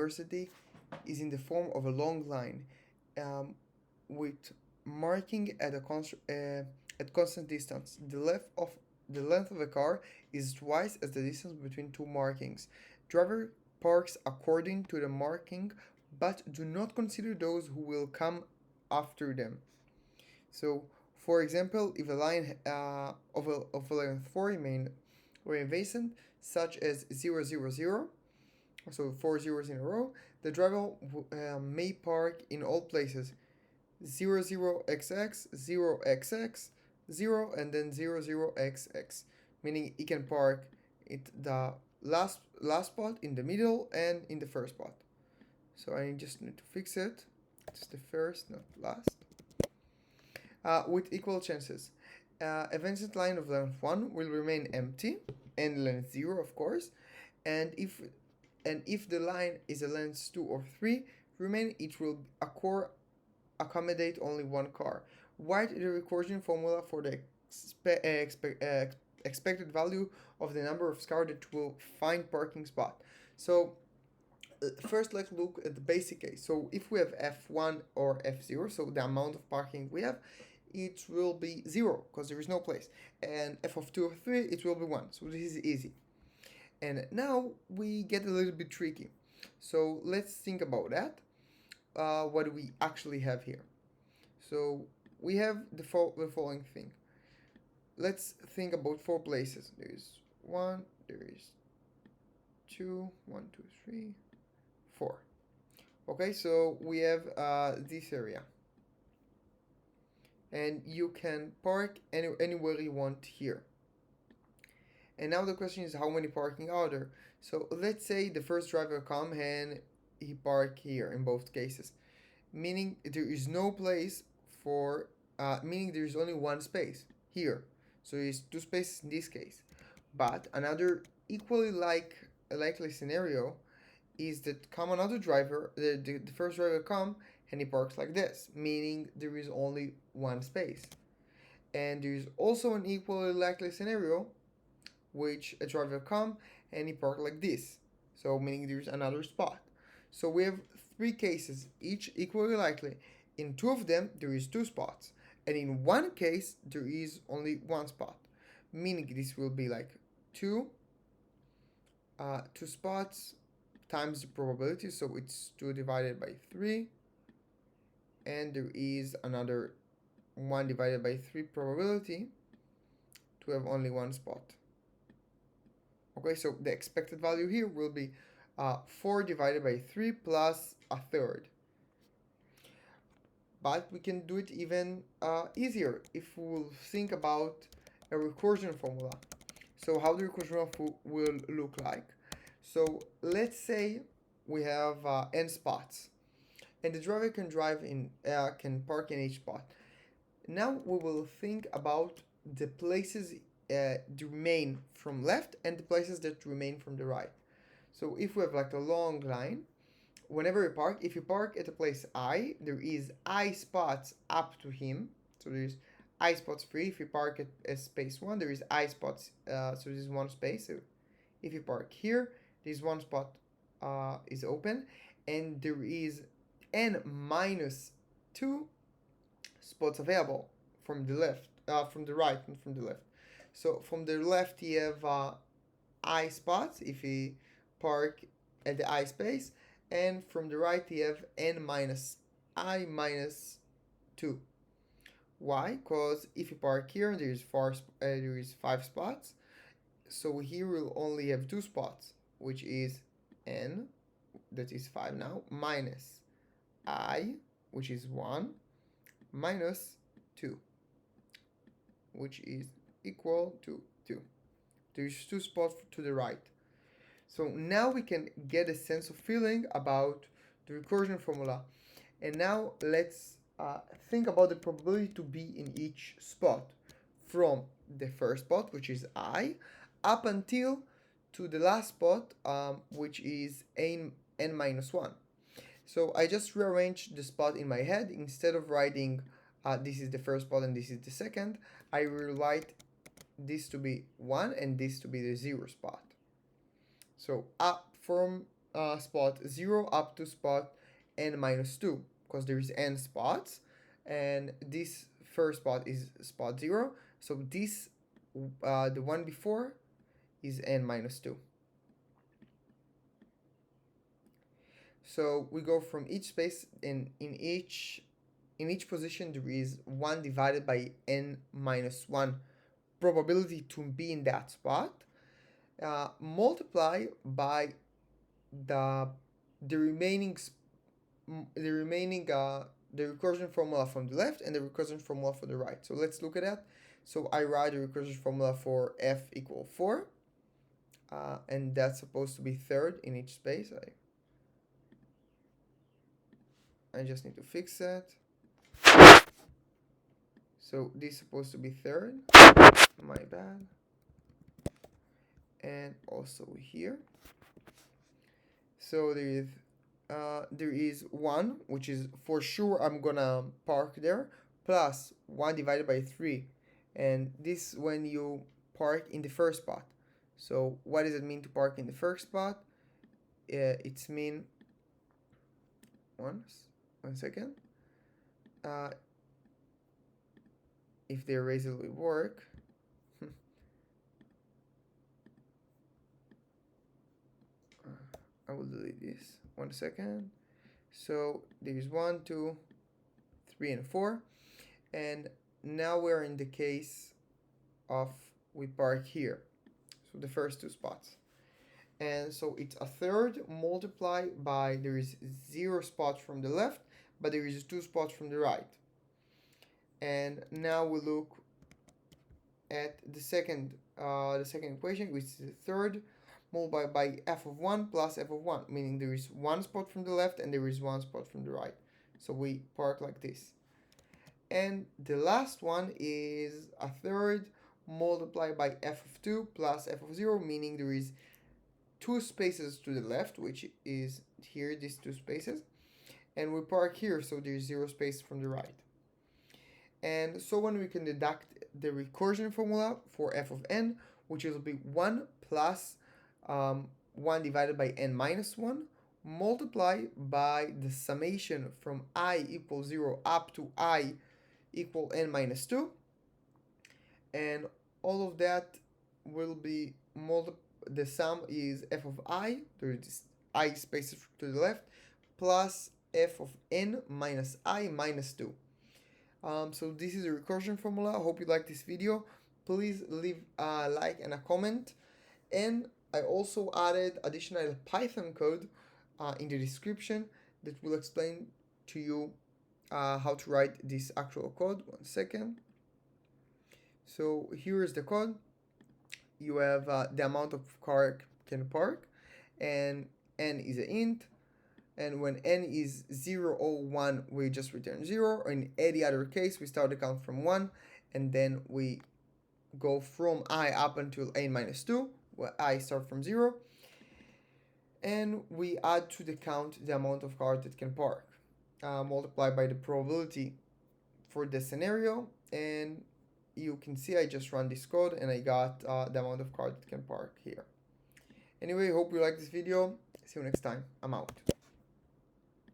university is in the form of a long line, um, with marking at constant distance. The length of a car is twice as the distance between two markings. Driver parks according to the marking, but do not consider those who will come after them. So, for example, if a line of a length 4 remain vacant, such as 000, so four zeros in a row, the driver may park in all places 00XX, 0XX, 0, and then 00XX, meaning he can park at the last spot, in the middle, and in the first spot. So I just need to fix it. It's the first, not last. With equal chances. A vacant line of length 1 will remain empty, and length 0, of course, and if the line is a length 2 or 3 remain, it will accommodate only one car. Write the recursion formula for the expected value of the number of cars that will find parking spot. So first let's look at the basic case. So if we have f1 or f0, so the amount of parking we have, it will be 0 because there is no place, and f of 2 or 3, it will be 1. So this is easy. And now we get a little bit tricky. So let's think about that. What do we actually have here? So we have the following thing. Let's think about 4 places. There is 1, there is 2, 1, 2, 3, 4. Okay, so we have this area. And you can park anywhere you want here. And now the question is, how many parking are there? So let's say the first driver come and he park here in both cases, meaning there is no place for, meaning there is only one space here. So it's 2 spaces in this case. But another equally likely scenario is that come another driver, the first driver come and he parks like this, meaning there is only one space. And there is also an equally likely scenario which a driver come and he park like this, so meaning there's another spot. So we have 3 cases, each equally likely. In 2 of them there is 2 spots, and in 1 case there is only 1 spot, meaning this will be like 2 spots times the probability, so it's 2 divided by 3, and there is another 1 divided by 3 probability to have only 1 spot. Okay, so the expected value here will be 4 divided by 3 plus a third. But we can do it even easier if we will think about a recursion formula. So how the recursion will look like. So let's say we have n spots, and the driver can can park in each spot. Now we will think about the places that remain from left and the places that remain from the right. So if we have like a long line, whenever you park, if you park at a place I, there is I spots up to him. So there's I spots free. If you park at space 1, there is I spots, so there's 1 space. So if you park here, this 1 spot is open, and there is n minus 2 spots available from the left, from the right, and from the left. So from the left you have I spots if you park at the I space, and from the right you have n minus I minus 2. Why? Because if you park here, there is 5 spots. So here we'll only have 2 spots, which is n, that is 5 now, minus I, which is 1, minus 2, which is equal to 2. There's 2 spots to the right. So now we can get a sense of feeling about the recursion formula. And now let's think about the probability to be in each spot from the first spot, which is I, up until to the last spot, which is n minus 1. So I just rearranged the spot in my head. Instead of writing this is the first spot and this is the second, I will write this to be 1 and this to be the 0 spot. So up from spot 0 up to spot n minus 2, because there is n spots, and this first spot is spot 0, so this the one before is n minus 2. So we go from each space, in each position there is 1 divided by n minus 1 probability to be in that spot, multiply by the remaining the recursion formula from the left and the recursion formula for the right. So let's look at that. So I write the recursion formula for f equal 4, and that's supposed to be third in each space. I just need to fix that. So this is supposed to be third, my bad. And also here. So there is 1, which is for sure I'm gonna park there, plus 1 divided by 3, and this when you park in the first spot. So what does it mean to park in the first spot? It's mean one second. If the eraser will work. I will delete this. 1 second. So there is 1, 2, 3, and 4, and now we're in the case of we park here. So the first 2 spots. And so it's a third multiplied by, there is 0 spots from the left, but there is 2 spots from the right. And now we look at the second equation, which is the third multiplied by f of 1 plus f of 1, meaning there is 1 spot from the left and there is 1 spot from the right. So we park like this. And the last one is a third multiplied by f of 2 plus f of 0, meaning there is 2 spaces to the left, which is here, these 2 spaces, and we park here, so there's 0 space from the right. And so when we can deduct the recursion formula for f of n, which will be 1 plus 1 divided by n minus 1, multiplied by the summation from I equals 0 up to I equal n minus 2, and all of that will be the sum is f of I, there is I spaces to the left, plus f of n minus I minus 2. So this is the recursion formula. I hope you like this video. Please leave a like and a comment, and I also added additional Python code in the description that will explain to you how to write this actual code. 1 second. So here is the code. You have the amount of car can park, and n is an int, and when n is 0 or 1 we just return 0, or in any other case we start the count from 1 and then we go from I up until n minus 2, where I start from 0, and we add to the count the amount of cars that can park, multiplied by the probability for the scenario, and you can see I just run this code and I got the amount of cars that can park here. Anyway, hope you like this video. See you next time. I'm out.